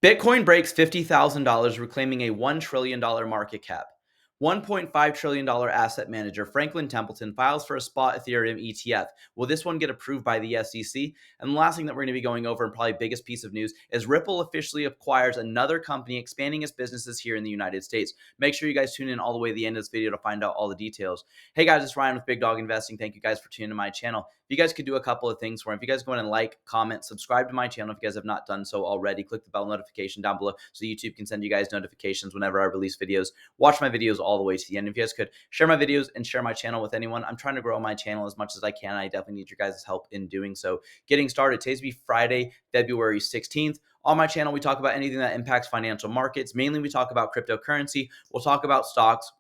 Bitcoin breaks $50,000, reclaiming a $1 trillion market cap. $1.5 trillion asset manager Franklin Templeton files for a spot Ethereum ETF. Will this one get approved by the SEC? And the last thing that we're going to be going over, and probably biggest piece of news, is Ripple officially acquires another company, expanding its businesses here in the United States. Make sure you guys tune in all the way to the end of this video to find out all the details. Hey guys, it's Ryan with Big Dog Investing. Thank you guys for tuning into my channel. If you guys could do a couple of things for me, if you guys go in and like, comment, subscribe to my channel if you guys have not done so already, click the bell notification down below so YouTube can send you guys notifications whenever I release videos. Watch my videos all the way to the end. If you guys could share my videos and share my channel with anyone, I'm trying to grow my channel as much as I can. I definitely need your guys' help in doing so. Getting started, today's be Friday, February 16th. On my channel, we talk about anything that impacts financial markets. Mainly, we talk about cryptocurrency. We'll talk about stocks.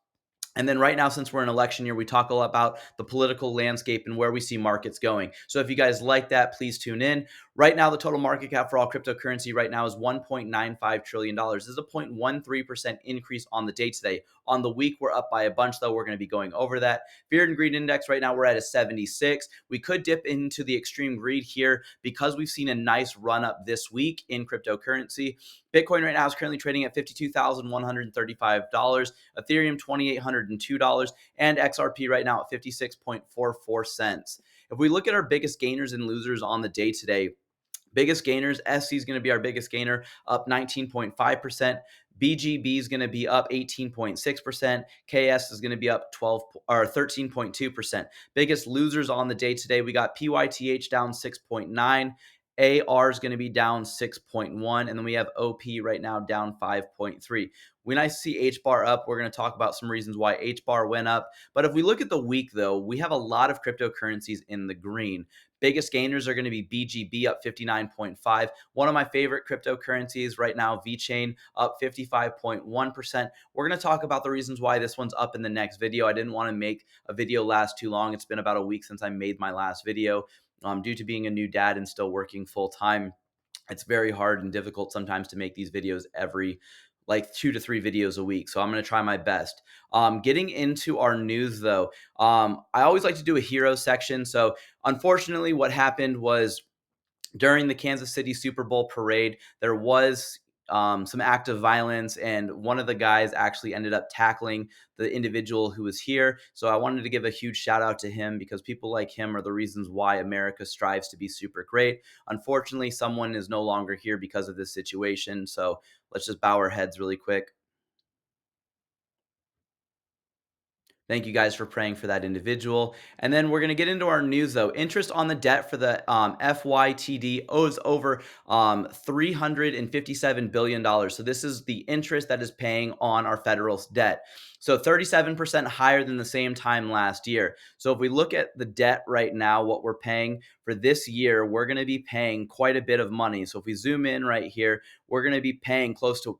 And then right now, since we're in election year, we talk a lot about the political landscape and where we see markets going. So if you guys like that, please tune in. Right now, the total market cap for all cryptocurrency right now is $1.95 trillion. This is a 0.13% increase on the day today. On the week, we're up by a bunch, though. We're going to be going over that. Fear and greed index right now, we're at a 76. We could dip into the extreme greed here because we've seen a nice run up this week in cryptocurrency. Bitcoin right now is currently trading at $52,135, Ethereum $2,802, and XRP right now at 56.44 cents. If we look at our biggest gainers and losers on the day today, biggest gainers, SC is going to be our biggest gainer, up 19.5%. BGB is going to be up 18.6%. KS is going to be up 13.2%. Biggest losers on the day today, we got PYTH down 6.9. AR is going to be down 6.1, and then we have OP right now down 5.3. When I see H bar up, we're going to talk about some reasons why H bar went up. But if we look at the week, though, we have a lot of cryptocurrencies in the green. Biggest gainers are going to be BGB up 59.5. One of my favorite cryptocurrencies right now, VeChain, up 55.1%. We're going to talk about the reasons why this one's up in the next video. I didn't want to make a video last too long. It's been about a week since I made my last video. Due to being a new dad and still working full time, it's very hard and difficult sometimes to make these videos every like 2 to 3 videos a week. So I'm going to try my best. Getting into our news though, I always like to do a hero section. So unfortunately, what happened was during the Kansas City Super Bowl parade, there was some act of violence, and one of the guys actually ended up tackling the individual who was here. So I wanted to give a huge shout out to him because people like him are the reasons why America strives to be super great. Unfortunately, someone is no longer here because of this situation. So let's just bow our heads really quick. Thank you guys for praying for that individual. And then we're going to get into our news though. Interest on the debt for the FYTD owes over $357 billion. So this is the interest that is paying on our federal debt. So 37% higher than the same time last year. So if we look at the debt right now, what we're paying for this year, we're going to be paying quite a bit of money. So if we zoom in right here, we're going to be paying close to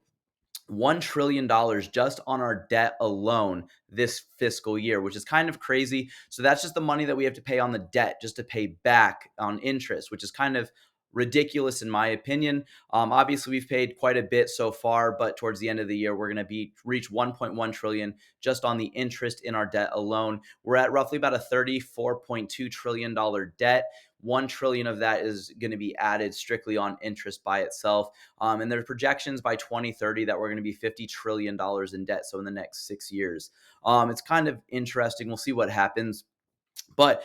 $1 trillion just on our debt alone this fiscal year, which is kind of crazy. So that's just the money that we have to pay on the debt just to pay back on interest, which is kind of ridiculous in my opinion. Obviously, we've paid quite a bit so far, but towards the end of the year, we're going to reach 1.1 trillion just on the interest in our debt alone. We're at roughly about a $34.2 trillion debt. 1 trillion of that is going to be added strictly on interest by itself. And there's projections by 2030 that we're going to be $50 trillion in debt. So in the next 6 years, it's kind of interesting. We'll see what happens. But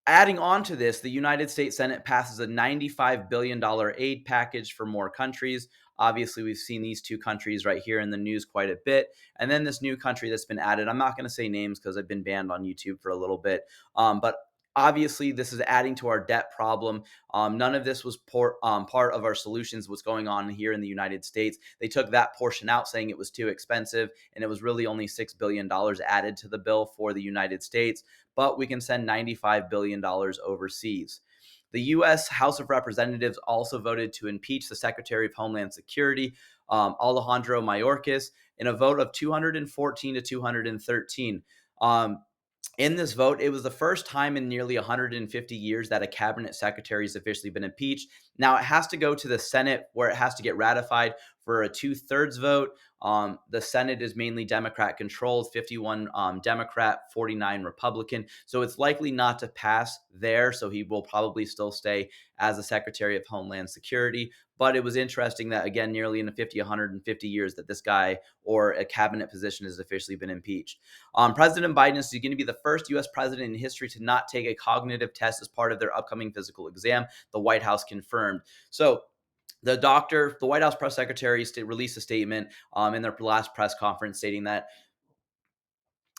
adding on to this, the United States Senate passes a $95 billion aid package for more countries. Obviously, we've seen these two countries right here in the news quite a bit. And then this new country that's been added, I'm not going to say names because I've been banned on YouTube for a little bit. But obviously, this is adding to our debt problem. None of this was part of our solutions, what's going on here in the United States. They took that portion out, saying it was too expensive, and it was really only $6 billion added to the bill for the United States, but we can send $95 billion overseas. The U.S. House of Representatives also voted to impeach the Secretary of Homeland Security, Alejandro Mayorkas, in a vote of 214 to 213. In this vote, it was the first time in nearly 150 years that a cabinet secretary has officially been impeached. Now it has to go to the Senate where it has to get ratified for a 2/3 vote. The Senate is mainly Democrat controlled, 51 Democrat, 49 Republican. So it's likely not to pass there. So he will probably still stay as the Secretary of Homeland Security. But it was interesting that, again, nearly in the 150 years that this guy or a cabinet position has officially been impeached. President Biden is going to be the first U.S. president in history to not take a cognitive test as part of their upcoming physical exam, the White House confirmed. So the White House press secretary released a statement in their last press conference stating that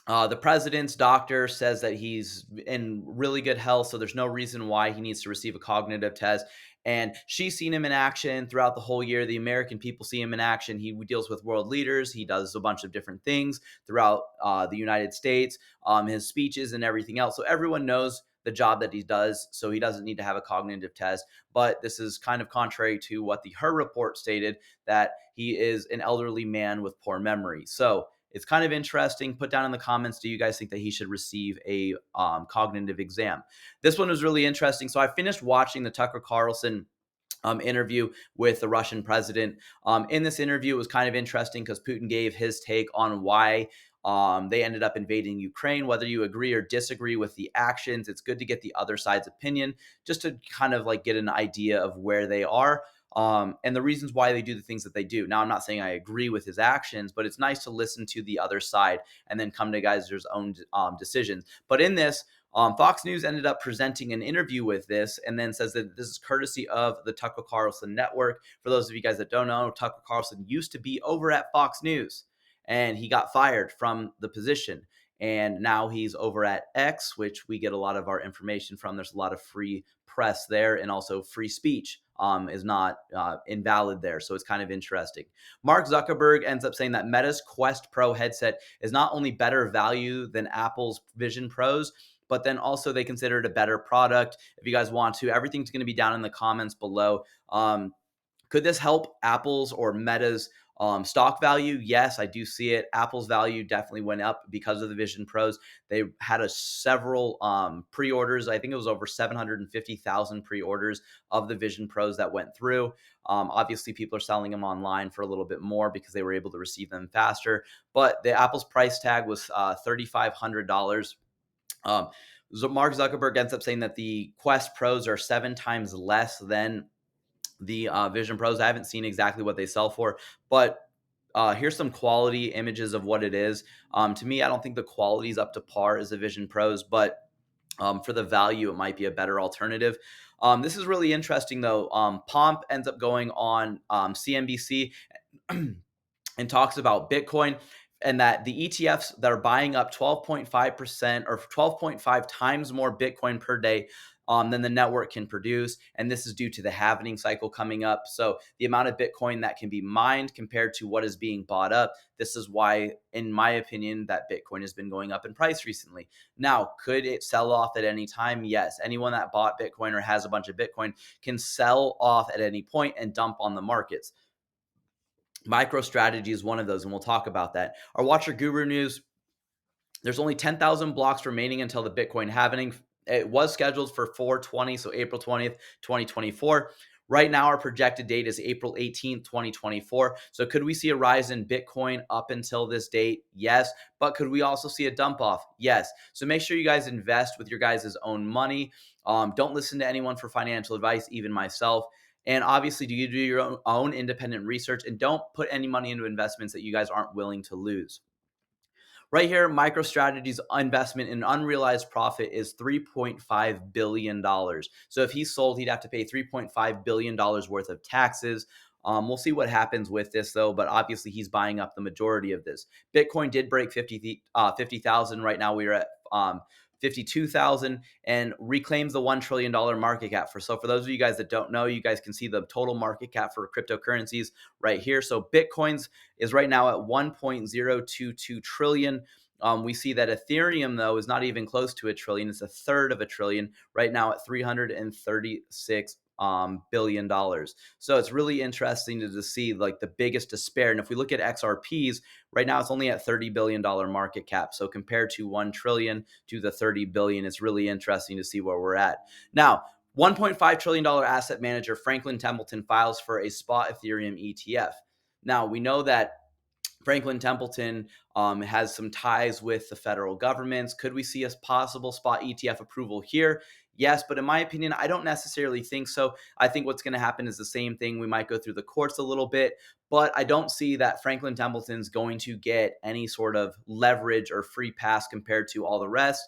the president's doctor says that he's in really good health, so there's no reason why he needs to receive a cognitive test. And she's seen him in action throughout the whole year. The American people see him in action. He deals with world leaders. He does a bunch of different things throughout the United States, his speeches and everything else. So everyone knows the job that he does, so he doesn't need to have a cognitive test. But this is kind of contrary to what her report stated, that he is an elderly man with poor memory. So it's kind of interesting. Put down in the comments, do you guys think that he should receive a cognitive exam? This one was really interesting. So I finished watching the Tucker Carlson interview with the Russian president. In this interview, it was kind of interesting because Putin gave his take on why they ended up invading Ukraine. Whether you agree or disagree with the actions, it's good to get the other side's opinion just to kind of like get an idea of where they are. And the reasons why they do the things that they do. Now, I'm not saying I agree with his actions, but it's nice to listen to the other side and then come to guys' own decisions. But in this, Fox News ended up presenting an interview with this and then says that this is courtesy of the Tucker Carlson network. For those of you guys that don't know, Tucker Carlson used to be over at Fox News and he got fired from the position. And now he's over at X, which we get a lot of our information from. There's a lot of free press there, and also free speech is not invalid there. So it's kind of interesting. Mark Zuckerberg ends up saying that Meta's Quest Pro headset is not only better value than Apple's Vision Pros, but then also they consider it a better product. If you guys want to, everything's going to be down in the comments below. Could this help Apple's or Meta's stock value? Yes, I do see it. Apple's value definitely went up because of the Vision Pros. They had several pre-orders. I think it was over 750,000 pre-orders of the Vision Pros that went through. Obviously, people are selling them online for a little bit more because they were able to receive them faster. But the Apple's price tag was $3,500. Mark Zuckerberg ends up saying that the Quest Pros are 7 times less than the Vision Pros. I haven't seen exactly what they sell for, but here's some quality images of what it is. To me, I don't think the quality is up to par as the Vision Pros, but for the value, it might be a better alternative. This is really interesting, though. Pomp ends up going on CNBC and talks about Bitcoin and that the ETFs that are buying up 12.5% or 12.5 times more Bitcoin per day than the network can produce. And this is due to the halving cycle coming up. So the amount of Bitcoin that can be mined compared to what is being bought up. This is why, in my opinion, that Bitcoin has been going up in price recently. Now, could it sell off at any time? Yes. Anyone that bought Bitcoin or has a bunch of Bitcoin can sell off at any point and dump on the markets. MicroStrategy is one of those, and we'll talk about that. Our Watcher Guru News, there's only 10,000 blocks remaining until the Bitcoin halving. It was scheduled for 4/20, so April 20th, 2024. Right now, our projected date is April 18th, 2024. So could we see a rise in Bitcoin up until this date? Yes. But could we also see a dump off? Yes. So make sure you guys invest with your guys' own money. Don't listen to anyone for financial advice, even myself. And obviously, do your own independent research and don't put any money into investments that you guys aren't willing to lose. Right here, MicroStrategy's investment in unrealized profit is $3.5 billion. So if he sold, he'd have to pay $3.5 billion worth of taxes. We'll see what happens with this, though, but obviously he's buying up the majority of this. Bitcoin did break 50,000. Right now we are at 52,000 and reclaims the $1 trillion market cap. So for those of you guys that don't know, you guys can see the total market cap for cryptocurrencies right here. So Bitcoin's is right now at 1.022 trillion. We see that Ethereum, though, is not even close to a trillion. It's a third of a trillion right now at $336 billion. So it's really interesting to see like the biggest despair. And if we look at XRPs, right now it's only at $30 billion market cap. So compared to 1 trillion to the 30 billion, it's really interesting to see where we're at. Now, $1.5 trillion asset manager Franklin Templeton files for a spot Ethereum ETF. Now, we know that Franklin Templeton has some ties with the federal governments. Could we see a possible spot ETF approval here? Yes, but in my opinion, I don't necessarily think so. I think what's going to happen is the same thing. We might go through the courts a little bit, but I don't see that Franklin Templeton's going to get any sort of leverage or free pass compared to all the rest.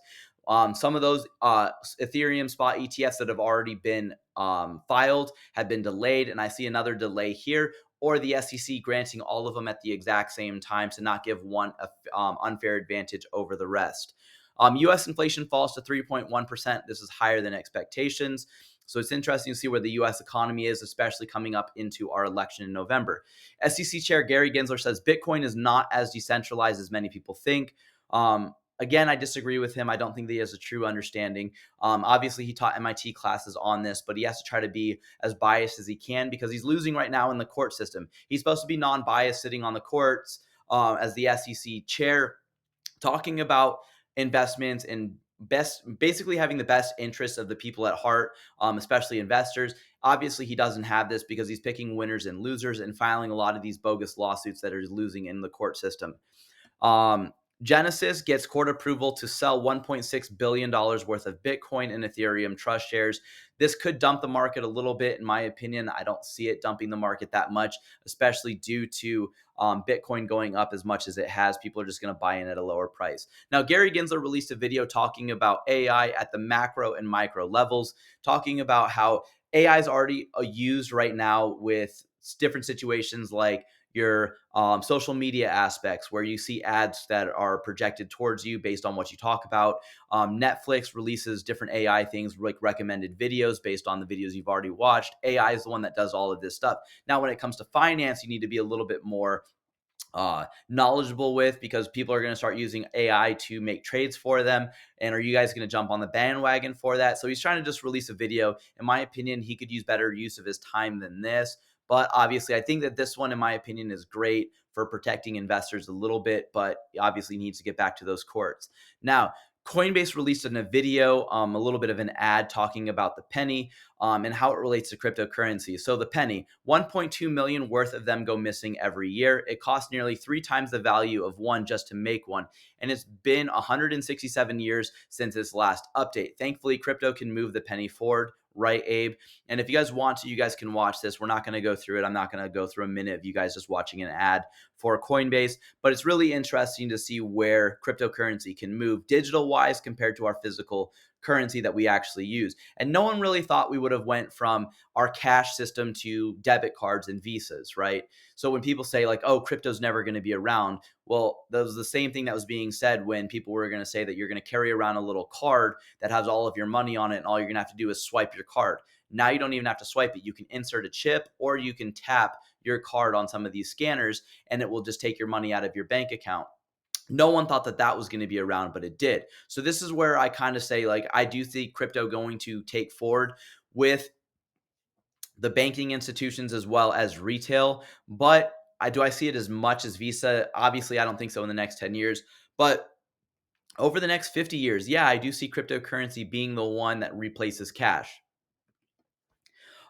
Some of those Ethereum spot ETFs that have already been filed have been delayed, and I see another delay here, or the SEC granting all of them at the exact same time to not give one unfair advantage over the rest. US inflation falls to 3.1%. This is higher than expectations. So it's interesting to see where the US economy is, especially coming up into our election in November. SEC Chair Gary Gensler says Bitcoin is not as decentralized as many people think. Again, I disagree with him. I don't think that he has a true understanding. Obviously, he taught MIT classes on this, but he has to try to be as biased as he can because he's losing right now in the court system. He's supposed to be non-biased, sitting on the courts as the SEC chair, talking about investments and basically having the best interests of the people at heart, especially investors. Obviously, he doesn't have this because he's picking winners and losers and filing a lot of these bogus lawsuits that are losing in the court system. Genesis gets court approval to sell $1.6 billion worth of Bitcoin and Ethereum trust shares. This could dump the market a little bit, in my opinion. I don't see it dumping the market that much, especially due to Bitcoin going up as much as it has. People are just going to buy in at a lower price. Now, Gary Gensler released a video talking about AI at the macro and micro levels, talking about how AI is already used right now with different situations like your social media aspects where you see ads that are projected towards you based on what you talk about. Netflix releases different AI things like recommended videos based on the videos you've already watched. AI is the one that does all of this stuff. Now, when it comes to finance, you need to be a little bit more knowledgeable with, because people are going to start using AI to make trades for them. And are you guys going to jump on the bandwagon for that? So he's trying to just release a video. In my opinion, he could use better use of his time than this. But obviously, I think that this one, in my opinion, is great for protecting investors a little bit, but obviously needs to get back to those courts. Now, Coinbase released in a video, a little bit of an ad talking about the penny and how it relates to cryptocurrency. So the penny, 1.2 million worth of them go missing every year. It costs nearly 3 times the value of one just to make one. And it's been 167 years since its last update. Thankfully, crypto can move the penny forward. Right, Abe? And if you guys want to, you guys can watch this. We're not going to go through it. I'm not going to go through a minute of you guys just watching an ad for Coinbase, but it's really interesting to see where cryptocurrency can move digital wise compared to our physical currency that we actually use. And no one really thought we would have went from our cash system to debit cards and visas, right? So when people say like, oh, crypto's never going to be around, well, that was the same thing that was being said when people were going to say that you're going to carry around a little card that has all of your money on it, and all you're going to have to do is swipe your card. Now you don't even have to swipe it. You can insert a chip, or you can tap your card on some of these scanners, and it will just take your money out of your bank account. No one thought that that was going to be around, but it did. So this is where I kind of say, like, I do think crypto going to take forward with the banking institutions as well as retail. But I see it as much as Visa? Obviously, I don't think so in the next 10 years. But over the next 50 years, yeah, I do see cryptocurrency being the one that replaces cash.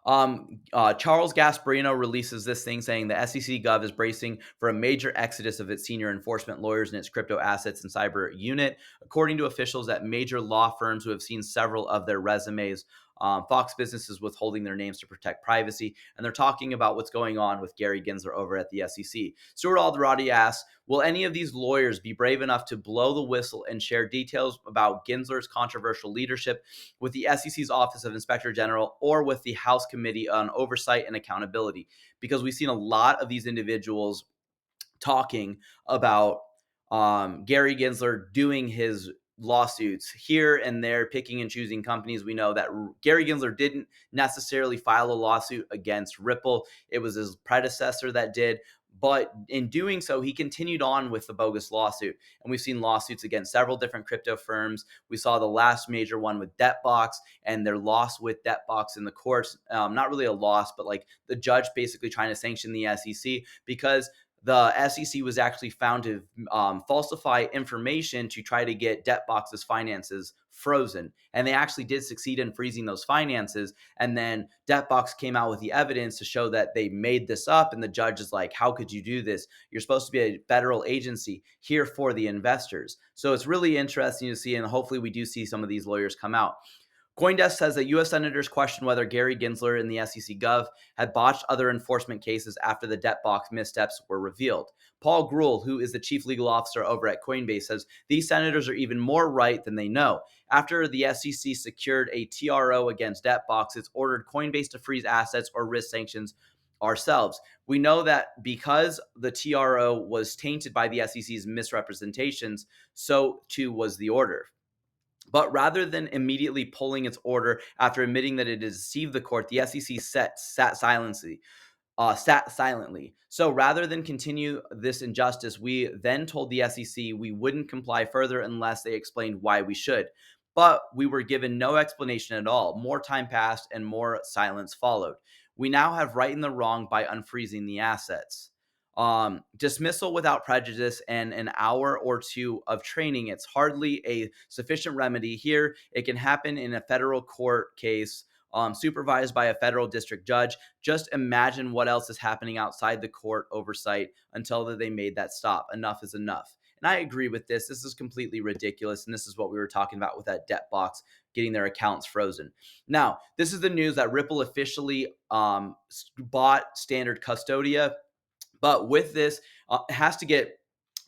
Charles Gasparino releases this thing saying the SEC Gov is bracing for a major exodus of its senior enforcement lawyers and its crypto assets and cyber unit, according to officials at major law firms who have seen several of their resumes. Fox Business is withholding their names to protect privacy, and they're talking about what's going on with Gary Gensler over at the SEC. Stuart Alderati asks, will any of these lawyers be brave enough to blow the whistle and share details about Gensler's controversial leadership with the SEC's Office of Inspector General or with the House Committee on Oversight and Accountability? Because we've seen a lot of these individuals talking about Gary Gensler doing his lawsuits here and there, picking and choosing companies. We know that Gary Gensler didn't necessarily file a lawsuit against Ripple. It was his predecessor that did. But in doing so, he continued on with the bogus lawsuit. And we've seen lawsuits against several different crypto firms. We saw the last major one with Debtbox and their loss with Debtbox in the courts. Not really a loss, but like the judge basically trying to sanction the SEC because the SEC was actually found to falsify information to try to get Debtbox's finances frozen. And they actually did succeed in freezing those finances. And then Debtbox came out with the evidence to show that they made this up. And the judge is like, how could you do this? You're supposed to be a federal agency here for the investors. So it's really interesting to see. And hopefully we do see some of these lawyers come out. CoinDesk says that U.S. senators questioned whether Gary Gensler and the SEC Gov had botched other enforcement cases after the Debtbox missteps were revealed. Paul Grewal, who is the chief legal officer over at Coinbase, says these senators are even more right than they know. After the SEC secured a TRO against Debtbox, it's ordered Coinbase to freeze assets or risk sanctions ourselves. We know that because the TRO was tainted by the SEC's misrepresentations, so too was the order. But rather than immediately pulling its order after admitting that it had deceived the court, the SEC sat silently. So rather than continue this injustice, we then told the SEC we wouldn't comply further unless they explained why we should. But we were given no explanation at all. More time passed and more silence followed. We now have right and the wrong by unfreezing the assets. Dismissal without prejudice and an hour or two of training, it's hardly a sufficient remedy here. It can happen in a federal court case supervised by a federal district judge. Just imagine what else is happening outside the court oversight until they made that stop. Enough is enough. And I agree with this. This is completely ridiculous. And this is what we were talking about with that Debtbox getting their accounts frozen. Now, this is the news that Ripple officially bought Standard Custodia. But with this, it has to get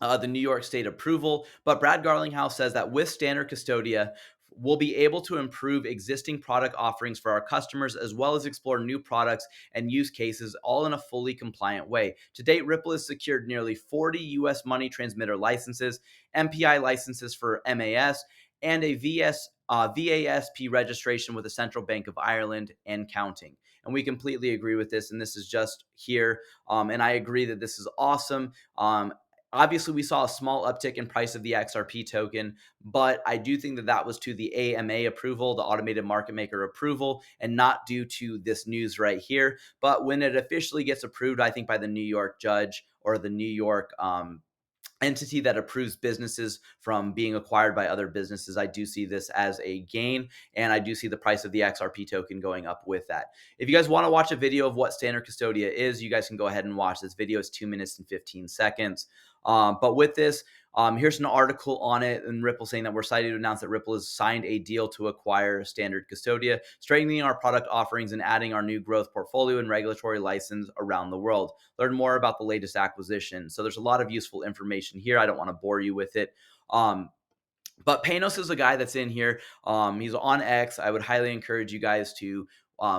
the New York State approval. But Brad Garlinghouse says that with Standard Custodia, we'll be able to improve existing product offerings for our customers, as well as explore new products and use cases, all in a fully compliant way. To date, Ripple has secured nearly 40 U.S. money transmitter licenses, MPI licenses for MAS, and a VASP registration with the Central Bank of Ireland and counting. And we completely agree with this. And this is just here. And I agree that this is awesome. Obviously, we saw a small uptick in price of the XRP token, but I do think that that was to the AMA approval, the automated market maker approval, and not due to this news right here. But when it officially gets approved, I think by the New York judge or the New York entity that approves businesses from being acquired by other businesses, I do see this as a gain, and I do see the price of the XRP token going up with that. If you guys want to watch a video of what Standard Custodia is, you guys can go ahead and watch this video. It's 2 minutes and 15 seconds. But with this, here's an article on it, and Ripple saying that we're excited to announce that Ripple has signed a deal to acquire Standard Custodia, strengthening our product offerings and adding our new growth portfolio and regulatory license around the world. Learn more about the latest acquisition. So there's a lot of useful information here. I don't want to bore you with it. But Panos is a guy that's in here. He's on X. I would highly encourage you guys to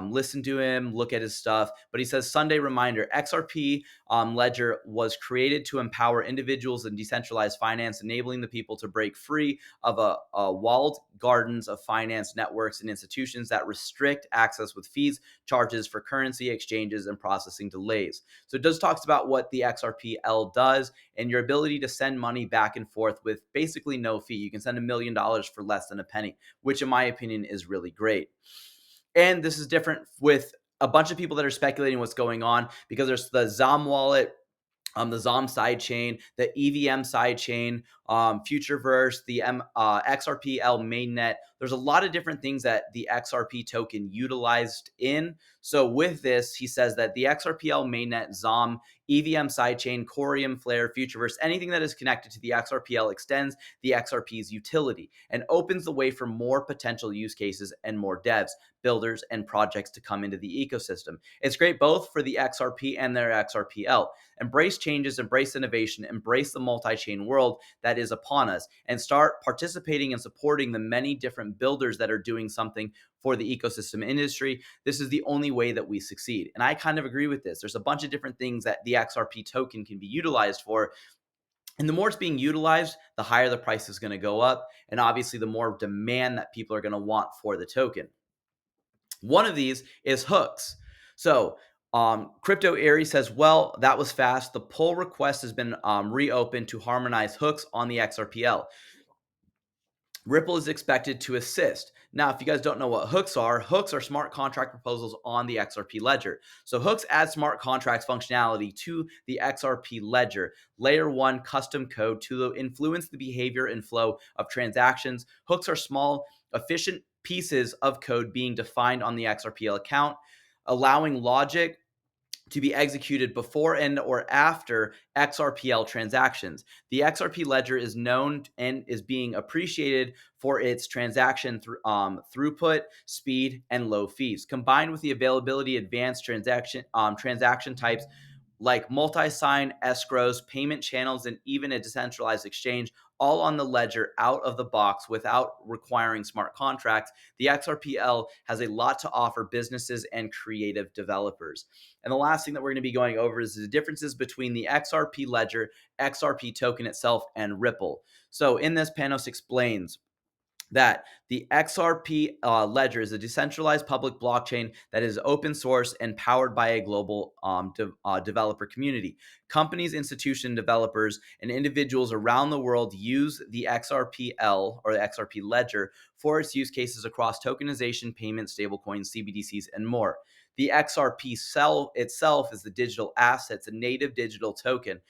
listen to him, look at his stuff. But he says, Sunday reminder, XRP Ledger was created to empower individuals in decentralized finance, enabling the people to break free of a walled gardens of finance networks and institutions that restrict access with fees, charges for currency exchanges, and processing delays. So it does talks about what the XRPL does and your ability to send money back and forth with basically no fee. You can send $1 million for less than a penny, which in my opinion is really great. And this is different with a bunch of people that are speculating what's going on, because there's the ZOM wallet, the ZOM sidechain, the EVM sidechain, Futureverse, the XRPL mainnet. There's a lot of different things that the XRP token utilized in. So with this, he says that the XRPL mainnet, ZOM, EVM sidechain, Corium, Flare, Futureverse, anything that is connected to the XRPL extends the XRP's utility and opens the way for more potential use cases and more devs, builders, and projects to come into the ecosystem. It's great both for the XRP and their XRPL. Embrace changes, embrace innovation, embrace the multi-chain world that is upon us, and start participating and supporting the many different builders that are doing something for the ecosystem industry. This is the only way that we succeed. And I kind of agree with this. There's a bunch of different things that the XRP token can be utilized for. And the more it's being utilized, the higher the price is going to go up. And obviously, the more demand that people are going to want for the token. One of these is hooks. So Crypto Aries says, well, that was fast. The pull request has been reopened to harmonize hooks on the XRPL. Ripple is expected to assist. Now, if you guys don't know what hooks are smart contract proposals on the XRP ledger. So hooks add smart contracts functionality to the XRP ledger. Layer 1 custom code to influence the behavior and flow of transactions. Hooks are small, efficient pieces of code being defined on the XRPL account, allowing logic to be executed before and or after XRPL transactions. The XRP ledger is known and is being appreciated for its throughput, speed, and low fees. Combined with the availability advanced transaction types like multi-sign escrows, payment channels, and even a decentralized exchange, all on the ledger out of the box without requiring smart contracts. The XRPL has a lot to offer businesses and creative developers. And the last thing that we're going to be going over is the differences between the XRP ledger, XRP token itself, and Ripple. So in this, Panos explains that the XRP ledger is a decentralized public blockchain that is open source and powered by a global developer community. Companies, institutions, developers, and individuals around the world use the XRPL or the XRP ledger for its use cases across tokenization, payments, stablecoins, CBDCs, and more. The XRP itself is the digital asset. It's a native digital token,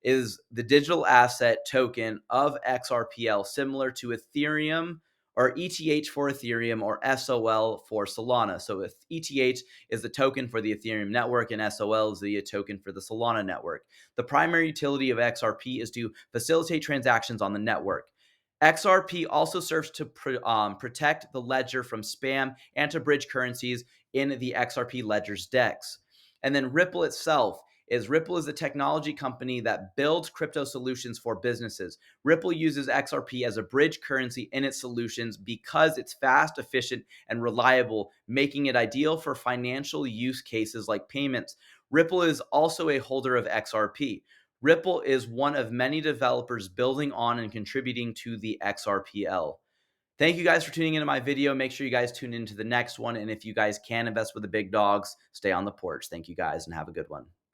is the digital asset token of XRPL, similar to Ethereum or ETH for Ethereum or SOL for Solana. So if ETH is the token for the Ethereum network and SOL is the token for the Solana network. The primary utility of XRP is to facilitate transactions on the network. XRP also serves to protect the ledger from spam and to bridge currencies in the XRP ledger's DEX. And then Ripple itself Ripple is a technology company that builds crypto solutions for businesses. Ripple uses XRP as a bridge currency in its solutions because it's fast, efficient, and reliable, making it ideal for financial use cases like payments. Ripple is also a holder of XRP. Ripple is one of many developers building on and contributing to the XRPL. Thank you guys for tuning into my video. Make sure you guys tune into the next one. And if you guys can invest with the big dogs, stay on the porch. Thank you guys and have a good one.